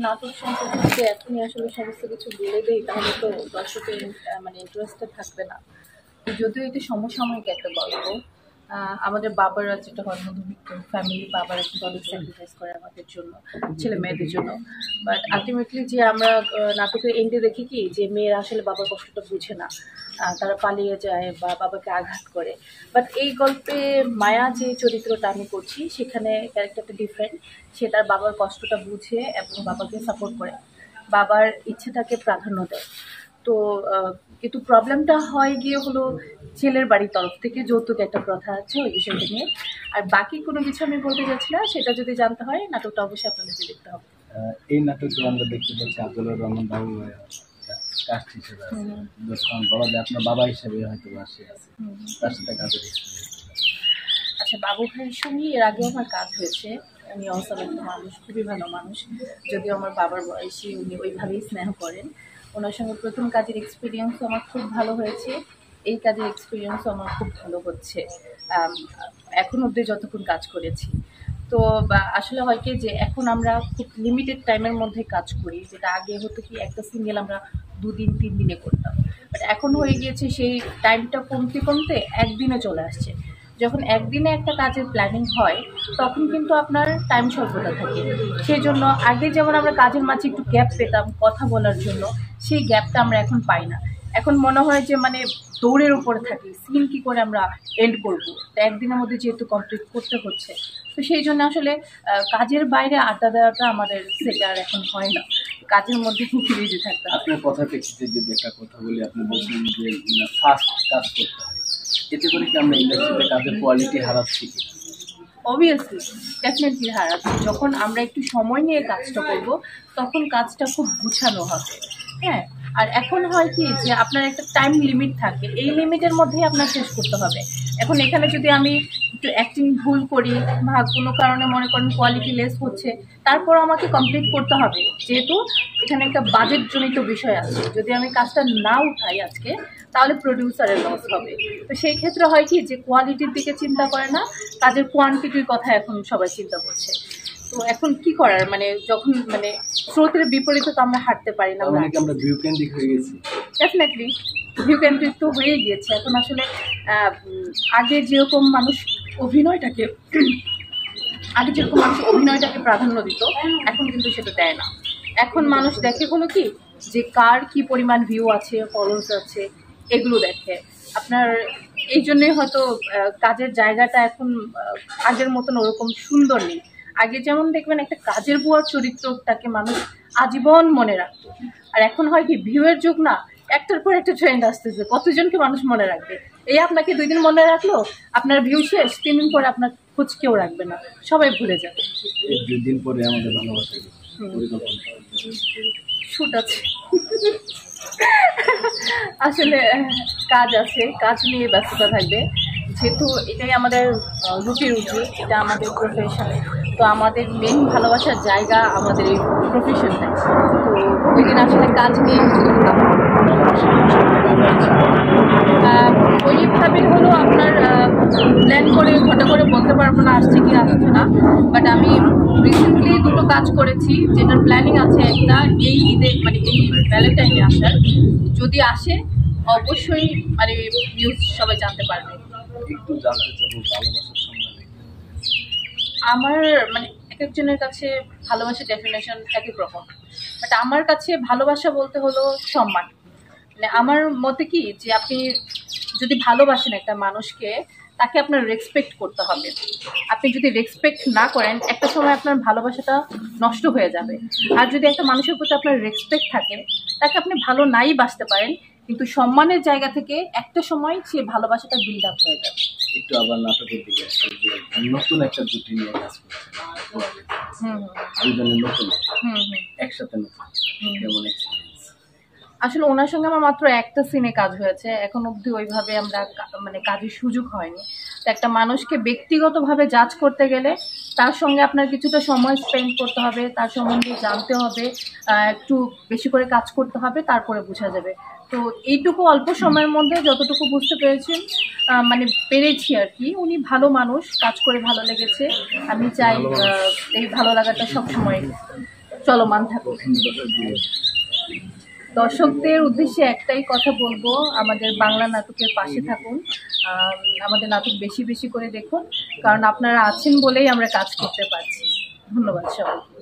নাটক সম্পর্কে যদি এখনই আসলে সমস্ত কিছু বলে দেই তাহলে তো দর্শকের মানে ইন্টারেস্টে থাকবে না। যদিও এটি সমসাময়িক একটা গল্প। আমাদের বাবারা যেটা হয় মধ্যবিত্ত ফ্যামিলি, বাবারা কিন্তু অনেক স্যাক্রিফাইস করে আমাদের জন্য, ছেলে মেয়েদের জন্য। বাট আলটিমেটলি যে আমরা নাটকের এন্ডে দেখি কি যে মেয়েরা আসলে বাবার কষ্টটা বুঝে না, তারা পালিয়ে যায় বা বাবাকে আঘাত করে। বাট এই গল্পে মায়া যে চরিত্রটা আমি করছি সেখানে ক্যারেক্টারটা ডিফারেন্ট। সে তার বাবার কষ্টটা বুঝে এবং বাবাকে সাপোর্ট করে, বাবার ইচ্ছেটাকে প্রাধান্য দেয়। তো কিন্তু প্রবলেমটা হয় গিয়ে হলো ছেলের বাড়ির তরফ থেকে যৌতুক একটা প্রথা আছে ওই বিষয়টা নিয়ে। আর বাকি কোনো কিছু আমি বলতে যাচ্ছি না, সেটা যদি জানতে হয় নাটকটা অবশ্যই আপনাদেরকে দেখতে হবে। এই নাটকে আমরা দেখতে পাচ্ছি আব্দুল্লাহ রহমান বাবু কাস্ট হিসেবে আছে, বলা যায় আপনার বাবা হিসেবে হয়তো সে আছে, তার সাথে কাজের আচ্ছা, বাবু ভাইয়ের সঙ্গে এর আগেও আমার কাজ হয়েছে। উনি অসম একটা মানুষ, খুবই ভালো মানুষ। যদিও আমার বাবার বয়সী, উনি ওইভাবেই স্নেহ করেন। ওনার সঙ্গে প্রথম কাজের এক্সপিরিয়েন্সও আমার খুব ভালো হয়েছে, এই কাজের এক্সপিরিয়েন্সও আমার খুব ভালো হচ্ছে এখন অবধি যতক্ষণ কাজ করেছি। তো আসলে হয় কি যে এখন আমরা খুব লিমিটেড টাইমের মধ্যে কাজ করি, যেটা আগে হতো কি একটা সিঙ্গেল আমরা 2 দিন 3 দিনে করতাম। বাট এখন হয়ে গিয়েছে সেই টাইমটা কমতে কমতে একদিনে চলে আসছে। যখন একদিনে একটা কাজের প্ল্যানিং হয় তখন কিন্তু আপনার টাইম স্বল্পতা থাকে। সেই জন্য আগে যেমন আমরা কাজের মাঝে একটু গ্যাপ পেতাম কথা বলার জন্য, সেই গ্যাপটা আমরা এখন পাই না। এখন মনে হয় যে মানে দৌড়ের উপরে থাকি, সিন কী করে আমরা এন্ড করবো, তো একদিনের মধ্যে যেহেতু কমপ্লিট করতে হচ্ছে। তো সেই জন্য আসলে কাজের বাইরে আড্ডা দেওয়াটা আমাদের সেটা আর এখন হয় না, কাজের মধ্যে বিজি থাকতে হয়। আপনার কথা প্রেক্ষিতে যদি একটা কথা বলি, আপনি বলছেন যে ফাস্ট কাজ করতে হয়, এতে করে কি আমরা ইন্ডাস্ট্রিতে কাজের কোয়ালিটি হারাচ্ছি? অবভিয়াসলি, ডেফিনেটলি হারাচ্ছি। যখন আমরা একটু সময় নিয়ে কাজটা করব তখন কাজটা খুব গুছানো হবে। হ্যাঁ, আর এখন হয় কি যে আপনার একটা টাইম লিমিট থাকে, এই লিমিটের মধ্যেই আপনার শেষ করতে হবে। এখন এখানে যদি আমি একটু অ্যাক্টিং ভুল করি বা কোনো কারণে মনে করেন কোয়ালিটি লেস হচ্ছে, তারপর আমাকে কমপ্লিট করতে হবে, যেহেতু এখানে একটা বাজেট জনিত বিষয় আছে। যদি আমি কাজটা না উঠাই আজকে তাহলে প্রডিউসারের লস হবে। তো সেই ক্ষেত্রে হয় কি যে কোয়ালিটির দিকে চিন্তা করে না, কাজের কোয়ান্টিটির কথা এখন সবাই চিন্তা করছে। তো এখন কি করার, মানে যখন মানে স্রোতের বিপরীতে তো আমরা হাঁটতে পারি না। আমরা ভিউ কেন্দ্রিক হয়ে গেছি। ডেফিনেটলি ভিউ কেন্দ্রিক তো হয়েই গিয়েছে। এখন আসলে আগে যেরকম মানুষ অভিনয়টাকে প্রাধান্য দিত, এখন কিন্তু সেটা দেয় না। এখন মানুষ দেখে হলো কি যে কার কি পরিমাণ ভিউ আছে, ফলোয়ার্স আছে, এগুলো দেখে আপনার। এই জন্যই হয়তো কাজের জায়গাটা এখন আগের মতন ওরকম সুন্দর নেই। আগে যেমন দেখবেন একটা কাজের বুয়ার চরিত্রটাকে মানুষ আজীবন মনে রাখতো, আর এখন হয় কি ভিউয়ের যুগ না, একটার পর একটা ট্রেন্ড আসতেছে, কতজনকে মানুষ মনে রাখবে। এই আপনাকে 2 দিন মনে রাখলো, আপনার ভিউ শেষ, 3 দিন পরে আপনার খোঁজ কেউ রাখবে না, সবাই ভুলে যাবে। 2 দিন পরে আমাদের ভালোবাসা শুট আছে আসলে কাজ আছে, কাজ নিয়ে ব্যস্ততা থাকবে। যেহেতু এটাই আমাদের রুটি, এটা আমাদের প্রফেশন। তো আমাদের মেন ভালোবাসার জায়গা আমাদের এই প্রফেশনটাই। তো ওই দিন আসলে কাজ নিয়ে ওইভাবে হলো আপনার প্ল্যান করে ঘটা করে বলতে পারবো না আসছে কি আসছে না। বাট আমি রিসেন্টলি 2টো কাজ করেছি যেটার প্ল্যানিং আছে। একটা এই ঈদে মানে এই ভ্যালেন্টাইনে আসার, যদি আসে অবশ্যই মানে নিউজ সবাই জানতে পারবে। একটু জানতে চাবো ভালোবাসার সম্বন্ধে। আমার মানে এক একজনের কাছে ভালোবাসার ডেফিনেশন এক এক রকম। বাট আমার কাছে ভালোবাসা বলতে হলো সম্মান। মানে আমার মতে কি যে আপনি যদি ভালোবাসেন একটা মানুষকে, তাকে আপনার রেসপেক্ট করতে হবে। আপনি যদি রেসপেক্ট না করেন একটা সময় আপনার ভালোবাসাটা নষ্ট হয়ে যাবে। আর যদি একটা মানুষের প্রতি আপনার রেসপেক্ট থাকে, তাকে আপনি ভালো নাই বাসতে পারেন, কিন্তু সম্মানের জায়গা থেকে একটা সময় সে ভালোবাসাটা বিল্ড আপ হয়ে যাবে। একটু আবার নাটকের দিকে আসছে যে নতুন একটা জুটি নিয়ে কাজ করছে, দুজনে নতুন একসাথে নতুন, কেমন আসলে ওনার সঙ্গে আমার মাত্র একটা সিনে কাজ হয়েছে, এখন অবধি ওইভাবে আমরা মানে কাজের সুযোগ হয়নি। তো একটা মানুষকে ব্যক্তিগতভাবে জাজ করতে গেলে তার সঙ্গে আপনার কিছুটা সময় স্পেন্ড করতে হবে, তার সম্বন্ধে জানতে হবে, একটু বেশি করে কাজ করতে হবে, তারপরে বোঝা যাবে। তো এইটুকু অল্প সময়ের মধ্যে যতটুকু বুঝতে পেরেছেন মানে পেরেছি আর কি। উনি ভালো মানুষ, কাজ করে ভালো লেগেছে। আমি চাই এই ভালো লাগাটা সবসময় চলমান থাকুক। দর্শকদের উদ্দেশ্যে একটাই কথা বলবো, আমাদের বাংলা নাটকের পাশে থাকুন, আমাদের নাটক বেশি বেশি করে দেখুন, কারণ আপনারা আছেন বলেই আমরা কাজ করতে পারছি। ধন্যবাদ সবাইকে।